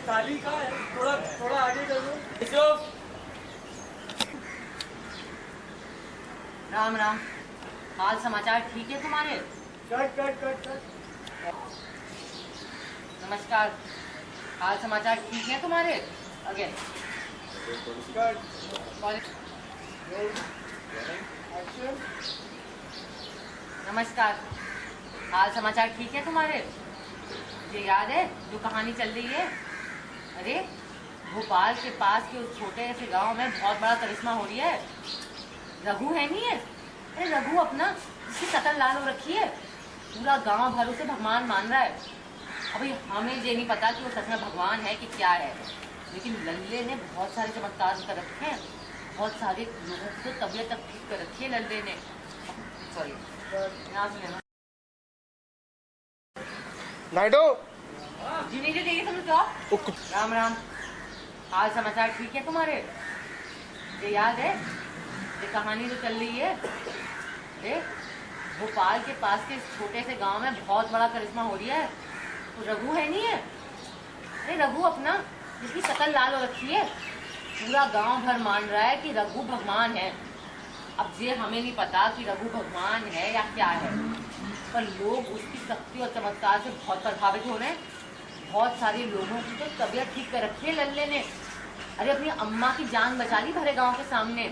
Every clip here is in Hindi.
ताली का है, थोड़ा थोड़ा आगे कर दो। राम राम। हाल समाचार ठीक है तुम्हारे? Cut cut cut cut. नमस्कार। हाल समाचार ठीक है तुम्हारे? अगेन नमस्कार। हाल समाचार ठीक है तुम्हारे? मुझे याद है जो कहानी चल रही है। अरे भोपाल के पास के उस छोटे से गांव में बहुत बड़ा करिश्मा हो रही है। रघु है नहीं है? अरे रघु अपना, जिसकी शक्ल लाल हो रखी है, पूरा गांव भर उसे भगवान मान रहा है। अभी हमें ये नहीं पता कि वो सच में भगवान है कि क्या है, लेकिन लल्ले ने बहुत सारे चमत्कार कर रखे हैं। बहुत सारे लोगों की तो तबीयत तक ठीक कर रखी है लल्ले ने। सॉरी, यहाँ से लेना। नाइडो जी नहीं चाहिए समझ तो। राम राम। हाल समाचार ठीक है तुम्हारे? ये याद है ये कहानी जो चल रही है। अरे भोपाल के पास के इस छोटे से गांव में बहुत बड़ा करिश्मा हो रही है। तो रघु है नहीं है? अरे रघु अपना, जिसकी शक्ल लाल हो रखी है, पूरा गांव भर मान रहा है कि रघु भगवान है। अब ये हमें नहीं पता कि रघु भगवान है या क्या है, पर लोग उसकी शक्ति और चमत्कार से बहुत प्रभावित हो रहे हैं। बहुत सारे लोगों की तो तबीयत ठीक कर रखी है लल्ले ने। अरे अपनी अम्मा की जान बचा ली भरे गांव के सामने।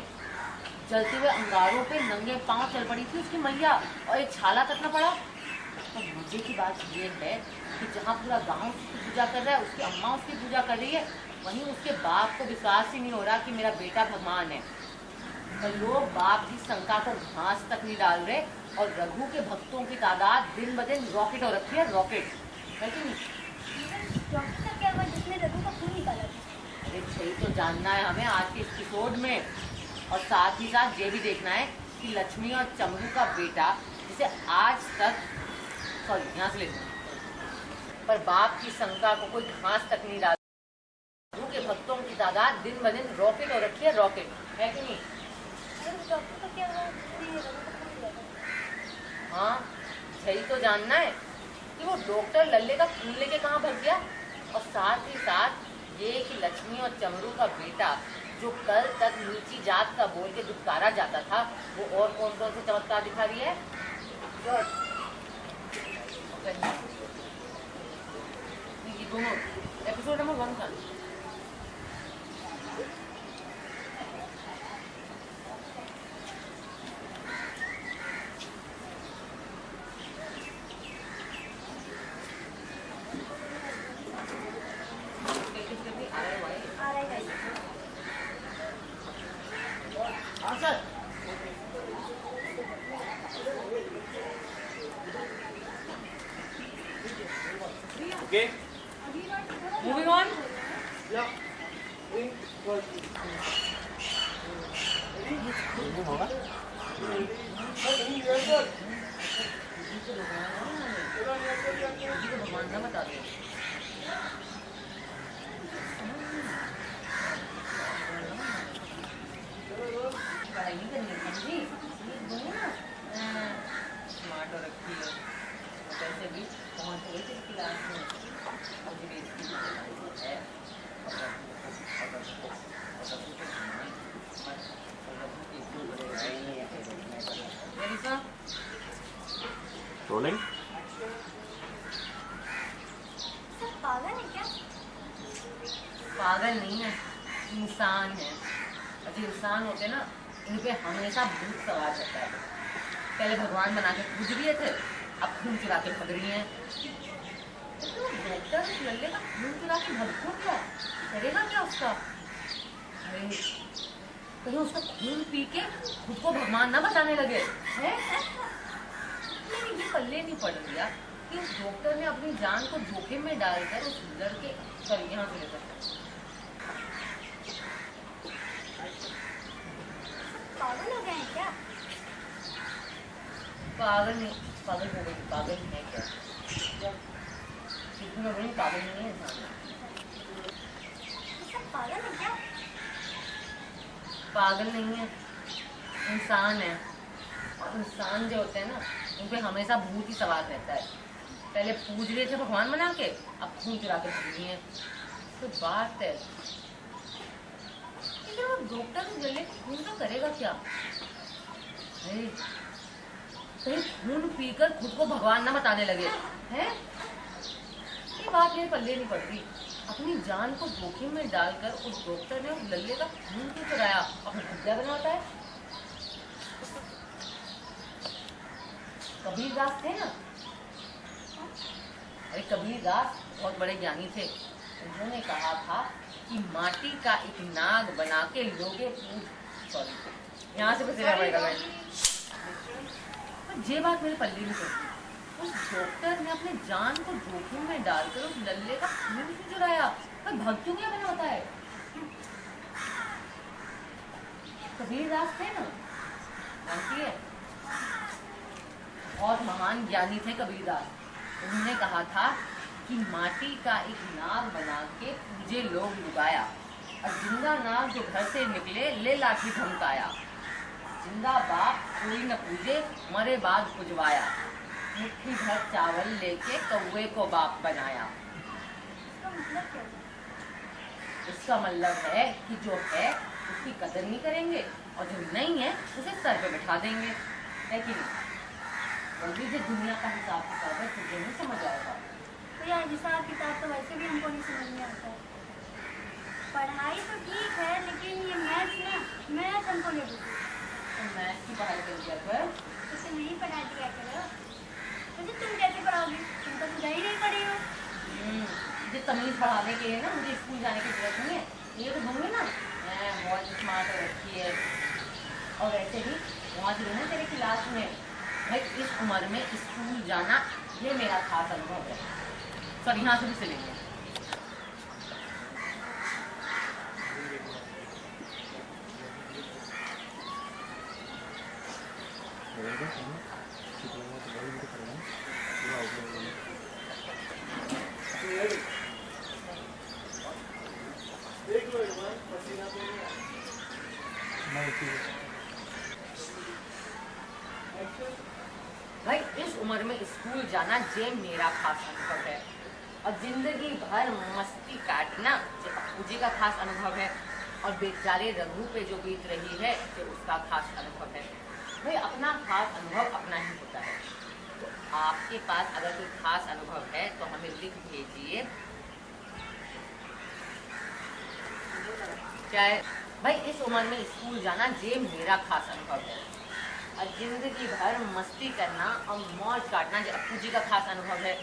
जलते हुए अंगारों पे नंगे पांव चल पड़ी थी उसकी मैया, और एक छाला तक न पड़ा। और मजे की बात ये है कि जहाँ पूरा गांव उसकी पूजा कर रहा है, उसकी अम्मा उसकी पूजा कर रही है, वहीं उसके बाप को विश्वास ही नहीं हो रहा कि मेरा बेटा भगवान है। पर लोग बाप की शंका को घास तक नहीं डाल रहे, और रघु के भक्तों की तादाद दिन ब दिन रॉकेट हो रखी है, रॉकेट है कि नहीं? डॉक्टर का क्या हुआ जिसने रघु का खून निकाला था? अरे यही तो जानना है हमें आज के इस एपिसोड में, और साथ ही साथ ये भी देखना है कि लक्ष्मी और चमरू का बेटा, जिसे आज तक, सॉरी यहाँ से लेते हैं, पर बाप की शंका को कोई घास तक नहीं डाल, रघु के भक्तों की तादाद दिन ब दिन रॉकेट हो रखी है, रॉकेट है कि नहीं? डॉक्टर का क्या हुआ जिसने रघु का खून लिया था? हाँ, यही तो जानना है कि वो डॉक्टर लल्ले का खून लेके कहाँ भग गया, और साथ ही साथ ये कि लक्ष्मी और चमरू का बेटा, जो कल तक नीची जात का बोल के दुत्कारा जाता था, वो और कौन कौन से चमत्कार दिखा रही है। ये दोनों एपिसोड नंबर 1 का। Okay. Moving on. Yeah. भगवान ना बता दो। पढ़ाई नहीं करनी है जी, स्मार्ट हो रखी है, कैसे भी पहुंच गई थी क्लास में। रोलिंग। सब पागल है क्या? पागल नहीं है, इंसान है। और जो इंसान होते हैं ना, इन पे हमेशा भूत सवार रहता है। पहले भगवान बना के पूज रहे थे, अब खून चुरा के भग रही हैं। तो डॉक्टर लल्ले का खून चुरा के भग क्या करेगा क्या उसका? अरे कहीं उसका खून पी के खुद को भगवान ना बताने लगे हैं? लेकिन ये पल्ले नहीं पड़ रहा कि उस डॉक्टर ने अपनी जान को जोखिम में डालकर उस लड़के, सॉरी यहाँ से लेकर, पागल हो गए हैं क्या? पागल नहीं, पागल हो गई, पागल है क्या? कितना बड़ी पागल नहीं है इंसान। सब पागल है क्या? पागल नहीं है, इंसान है। और इंसान जो होते हैं ना, उन पे हमेशा भूत ही सवार रहता है। पहले पूज रहे थे भगवान बना के, अब खून चुरा के भूल हैं। तो बात है, लेकिन वो डॉक्टर को जल्दी खून तो करेगा क्या? अरे कहीं खून पीकर खुद को भगवान ना बताने लगे हैं? ये बात मेरे पल्ले नहीं पड़ती। अपनी जान को जोखिम में डालकर उस डॉक्टर ने उस लल्ले का खून क्यों चुराया? अपना हत्या बनवाता है। कबीरदास थे ना, अरे कबीरदास बहुत बड़े ज्ञानी थे। उन्होंने कहा था कि माटी का एक नाग बना के लोगे सॉरी यहाँ से कुछ पड़ेगा। पर ये बात मेरे पल्ले नहीं पड़ती। उस डॉक्टर ने अपने जान को जोखिम में डालकर उस लल्ले का खून क्यों चुराया? पर भक्तों क्या बना होता है? कबीरदास थे ना, जानती है, और महान ज्ञानी थे कबीरदास। उन्होंने कहा था कि माटी का एक नाग बना के पूजे लोग लुगाया, और जिंदा नाग जो घर से निकले ले लाठी धमकाया। जिंदा बाप कोई न पूजे, मरे बाद पुजवाया। मुट्ठी भर चावल लेके कौवे को बाप बनाया। इसका मतलब है कि जो है उसकी कदर नहीं करेंगे, और जो नहीं है उसे सर पे बैठा देंगे, है कि नहीं? बल्कि जो दुनिया का हिसाब किताब है तुझे नहीं समझ आएगा। तो यार हिसाब किताब तो वैसे भी हमको नहीं समझ में आता है। पढ़ाई तो ठीक है, लेकिन ये मैथ्स हमको नहीं बुझती। तो मैथ्स की पढ़ाई कर दिया कर। उसे नहीं पढ़ा दिया करो। मुझे तुम कैसे पढ़ाओगी? तुम तो खुदा ही नहीं पढ़ी हो। मुझे तमीज़ पढ़ाने के लिए ना मुझे स्कूल जाने की जरूरत नहीं है। ये तो दूंगी ना, मैं बहुत स्मार्ट हो रखी है। और वैसे भी पहुँच रही हूँ तेरे क्लास में। भाई इस उम्र में स्कूल जाना ये मेरा खास अनुभव है। सर यहाँ से भी चलेंगे। देख लो एक बार, पसीना तो नहीं आ भाई इस उम्र में स्कूल जाना ये मेरा खास अनुभव है, और जिंदगी भर मस्ती काटना ये अप्पू जी का खास अनुभव है, और बेचारे रघु पे जो बीत रही है ये उसका खास अनुभव है। भाई अपना खास अनुभव अपना ही होता है। तो आपके पास अगर कोई खास अनुभव है तो हमें लिख भेजिए। क्या है भाई, इस उम्र में स्कूल जाना ये मेरा खास अनुभव है, और जिंदगी भर मस्ती करना और मौज काटना जो अप्पू जी का खास अनुभव है,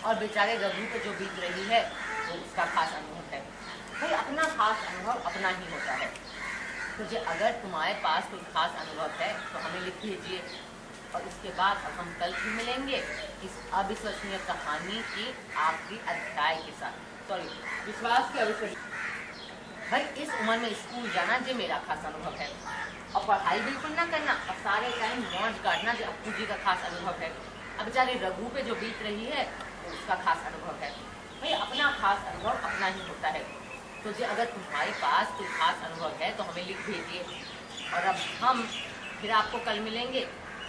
और बेचारे रघु पे जो बीत रही है वो उसका खास अनुभव है। भाई अपना खास अनुभव अपना ही होता है। तो जो अगर तुम्हारे पास कोई खास अनुभव है तो हमें लिख भेजिए, और इसके बाद अब हम कल फिर मिलेंगे इस अविश्वसनीय कहानी की आखिरी अध्याय के साथ। सॉरी, विश्वास की अविश्वसनीय। भाई इस उम्र में स्कूल जाना ये मेरा खास अनुभव है, और पढ़ाई बिल्कुल ना करना और सारे टाइम मौज काटना जो अप्पू जी का खास अनुभव है। अब बेचारे रघु पे जो बीत रही है तो उसका खास अनुभव है। भाई अपना खास अनुभव अपना ही होता है। तो जो अगर तुम्हारे पास कोई खास अनुभव है तो हमें लिख भेजिए, और अब हम फिर आपको कल मिलेंगे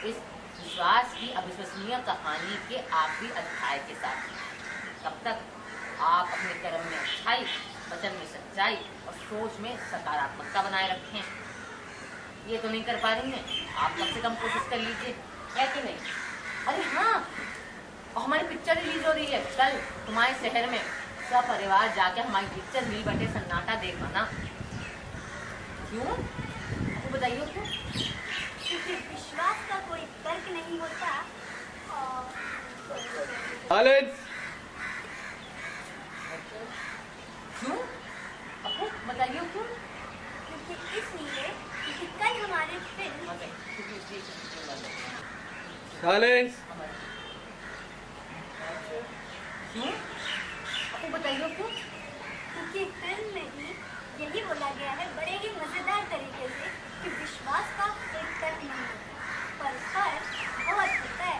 इस विश्वास की अविश्वसनीय कहानी के आखिरी अध्याय के साथ। तब तक आप अपने कर्म में अच्छाई, वचन में सच्चाई और सोच में सकारात्मकता बनाए रखें। ये तो नहीं कर पा रही हैं, आप कम से कम कोशिश कर लीजिए, है कि नहीं? अरे हाँ, और हमारी पिक्चर रिलीज हो रही है कल तुम्हारे शहर में। सब परिवार जाके हमारी पिक्चर मिल बटे सन्नाटा देखना। क्यों? आपको बताइए क्यों? क्योंकि विश्वास का कोई तर्क नहीं होता। और क्यों? आपको बताइए क्यों? क्योंकि इसलिए क्योंकि कल हमारे फिल्म क्यों? आपको बताइए क्यों? क्योंकि फिल्म में भी यही बोला गया है बड़े ही मजेदार तरीके से कि विश्वास का एक तर्क नहीं होता, पर फर्क बहुत होता है।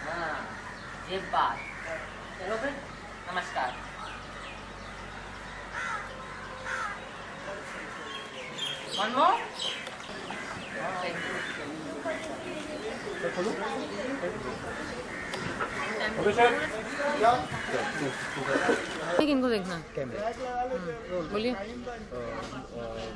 हाँ, ये बात। चलो फिर, नमस्कार। One more? अभिषेक, क्या? ठीक, इनको देखना है। कैमरे बोलिए।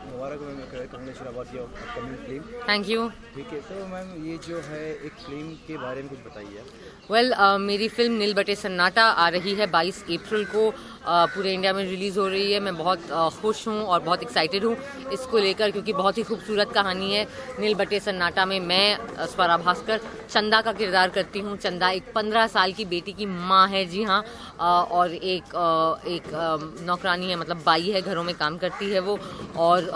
मुबारक ma'am, congratulation about your upcoming film. Thank you. ठीक है, तो मैम ये जो है एक फिल्म के बारे में कुछ बताइए। वेल मेरी फिल्म नील बटे सन्नाटा आ रही है 22 अप्रैल को, पूरे इंडिया में रिलीज़ हो रही है। मैं बहुत खुश हूँ और बहुत एक्साइटेड हूँ इसको लेकर, क्योंकि बहुत ही खूबसूरत कहानी है। नील बटे सन्नाटा में मैं स्वरा भास्कर चंदा का किरदार करती हूँ। चंदा एक 15 साल की बेटी की माँ है, जी हाँ, और एक नौकरानी है, मतलब बाई है, घरों में काम करती है वो। और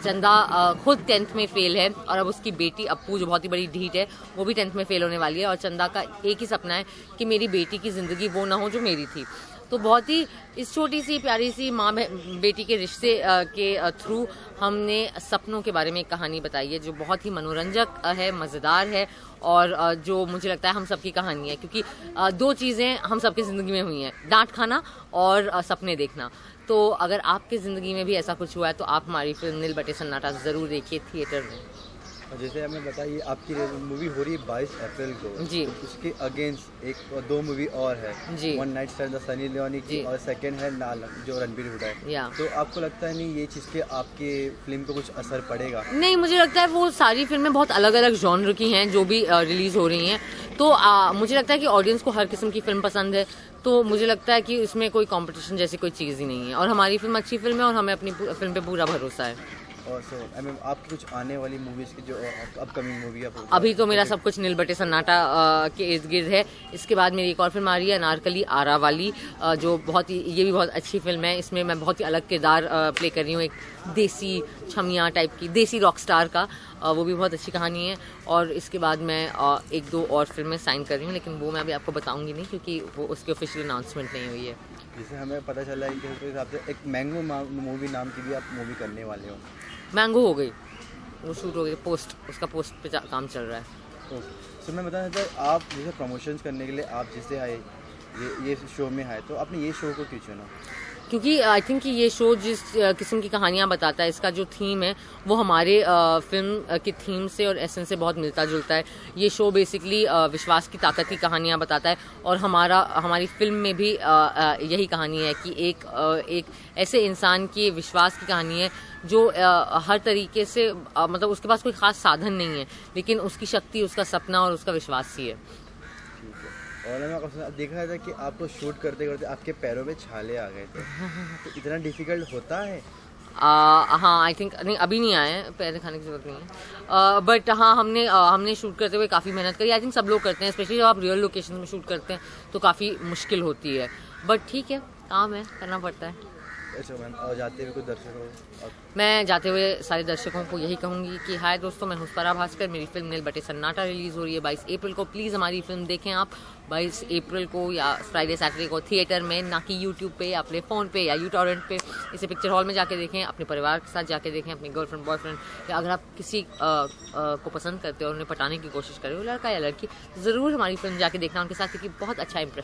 चंदा खुद 10th में फेल है, और अब उसकी बेटी अप्पू जो बहुत ही बड़ी ढीठ है वो भी 10th में फेल होने वाली है। और चंदा का एक ही सपना है कि मेरी बेटी की ज़िंदगी वो ना हो जो मेरी थी। तो बहुत ही इस छोटी सी प्यारी सी माँ बेटी के रिश्ते के थ्रू हमने सपनों के बारे में एक कहानी बताई है, जो बहुत ही मनोरंजक है, मज़ेदार है, और जो मुझे लगता है हम सबकी कहानी है, क्योंकि दो चीज़ें हम सबकी ज़िंदगी में हुई हैं, डांट खाना और सपने देखना। तो अगर आपकी ज़िंदगी में भी ऐसा कुछ हुआ है तो आप हमारी फिल्म नील बटे सन्नाटा ज़रूर देखिए थिएटर में। जैसे हमें बताइए, आपकी मूवी हो रही है 22 अप्रैल को जी। तो उसके अगेंस्ट एक और 2 मूवी और है जी। One night stand the Sunny Leone की, जी। और सेकंड है नाल जो रणबीर हुड्डा है। या। तो आपको लगता है नहीं ये चीज़ के आपके फिल्म को कुछ असर पड़ेगा? नहीं, मुझे लगता है वो सारी फिल्में बहुत अलग अलग जॉनर की हैं जो भी रिलीज़ हो रही हैं। तो मुझे लगता है कि ऑडियंस को हर किस्म की फिल्म पसंद है, तो मुझे लगता है कि इसमें कोई कंपटीशन जैसी कोई चीज़ ही नहीं है। और हमारी फिल्म अच्छी फिल्म है और हमें अपनी फिल्म पे पूरा भरोसा है। और सो आपकी कुछ आने वाली मूवीज़ की जो अपकमिंग मूवी है? अभी तो मेरा सब कुछ नील बटे सन्नाटा के इर्द गिर्द है। इसके बाद मेरी एक और फिल्म आ रही है अनारकली आरा वाली, जो बहुत ही, ये भी बहुत अच्छी फिल्म है। इसमें मैं बहुत ही अलग किरदार प्ले कर रही हूँ, एक देसी छमिया टाइप की, देसी रॉक स्टार का। वो भी बहुत अच्छी कहानी है। और इसके बाद मैं 1-2 और फिल्में साइन कर रही हूँ, लेकिन वो मैं अभी आपको बताऊंगी नहीं, क्योंकि वो उसकी ऑफिशियल अनाउंसमेंट नहीं हुई है। जैसे हमें पता चला है कि उसके हिसाब से एक मैंगो मूवी नाम की भी आप मूवी करने वाले हो। मैंगो हो गई, वो शूट हो गई, उसका पोस्ट पे काम चल रहा है। ओके, सो मैं बताना चाहता हूँ, आप जैसे प्रमोशंस करने के लिए आप जैसे आए ये शो में आए, तो आपने ये शो को क्यों चुना? क्योंकि आई थिंक कि ये शो जिस किस्म की कहानियाँ बताता है, इसका जो थीम है वो हमारे फिल्म की थीम से और एसेंस से बहुत मिलता जुलता है। ये शो बेसिकली विश्वास की ताकत की कहानियाँ बताता है, और हमारी फिल्म में भी यही कहानी है कि एक ऐसे इंसान की विश्वास की कहानी है जो हर तरीके से मतलब उसके पास कोई ख़ास साधन नहीं है, लेकिन उसकी शक्ति, उसका सपना और उसका विश्वास ही है। और मैंने देखा था कि आपको शूट करते करते आपके पैरों में छाले आ गए थे, तो इतना डिफिकल्ट होता है? हाँ, आई थिंक नहीं, अभी नहीं आए हैं, पैर दिखाने की जरूरत नहीं है। बट हाँ, हमने शूट करते हुए काफ़ी मेहनत करी। आई थिंक सब लोग करते हैं, स्पेशली जब आप रियल लोकेशन में शूट करते हैं तो काफ़ी मुश्किल होती है, बट ठीक है, काम है, करना पड़ता है। अच्छा मैम, और जाते हुए कुछ दर्शकों मैं जाते हुए सारे दर्शकों को यही कहूँगी कि हाय दोस्तों, मैं हूँ स्वरा भास्कर। मेरी फिल्म नील बटे सन्नाटा रिलीज़ हो रही है 22 अप्रैल को। प्लीज़ हमारी फिल्म देखें आप 22 अप्रैल को, या फ्राइडे सैटरडे को थिएटर में, ना कि यूट्यूब पे या अपने फ़ोन पे या यूटॉरेंट पे। इसे पिक्चर हॉल में जाके देखें, अपने परिवार के साथ जाके देखें, अपनी गर्लफ्रेंड बॉयफ्रेंड, या अगर आप किसी को पसंद करते हो और उन्हें पटाने की कोशिश कर रहे हो, लड़का या लड़की, ज़रूर हमारी फिल्म जाके देखना उनके साथ, क्योंकि बहुत अच्छा इंप्रेशन